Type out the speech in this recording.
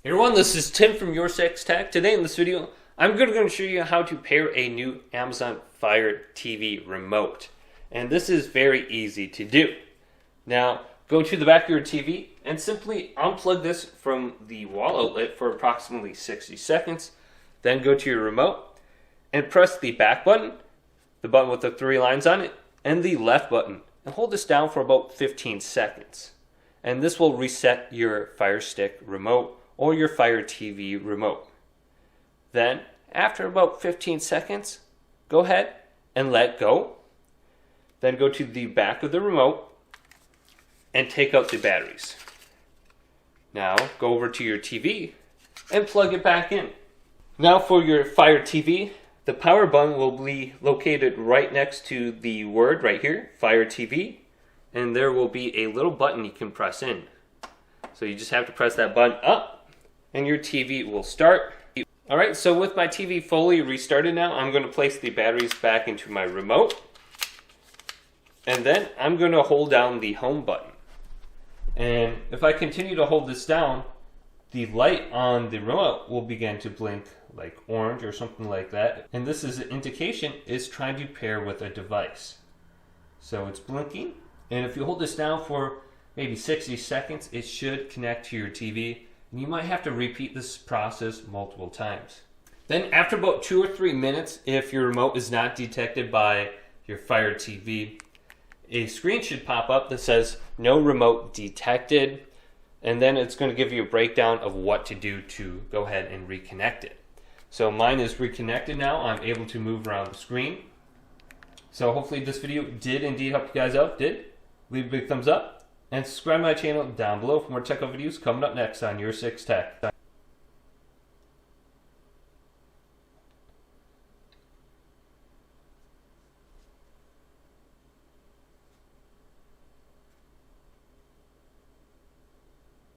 Hey everyone, this is Tim from YourSixTech. Today in this video, I'm going to show you how to pair a new Amazon Fire TV remote. And this is very easy to do. Now, go to the back of your TV and simply unplug this from the wall outlet for approximately 60 seconds. Then go to your remote and press the back button, the button with the 3 lines on it, and the left button. And hold this down for about 15 seconds. And this will reset your Fire Stick remote or your Fire TV remote. Then, after about 15 seconds, go ahead and let go. Then go to the back of the remote and take out the batteries. Now, go over to your TV and plug it back in. Now for your Fire TV, the power button will be located right next to the word right here, Fire TV, and there will be a little button you can press in. So you just have to press that button up, and your TV will start. Alright, so with my TV fully restarted now, I'm going to place the batteries back into my remote. And then I'm going to hold down the home button. And if I continue to hold this down, the light on the remote will begin to blink like orange or something like that. And this is an indication it's trying to pair with a device. So it's blinking. And if you hold this down for maybe 60 seconds, it should connect to your TV. And you might have to repeat this process multiple times. Then after about 2 or 3 minutes, if your remote is not detected by your Fire TV, a screen should pop up that says no remote detected. And then it's going to give you a breakdown of what to do to go ahead and reconnect it. So mine is reconnected now. I'm able to move around the screen. So hopefully this video did indeed help you guys out. Leave a big thumbs up and subscribe to my channel down below for more tech videos coming up next on YourSixTech.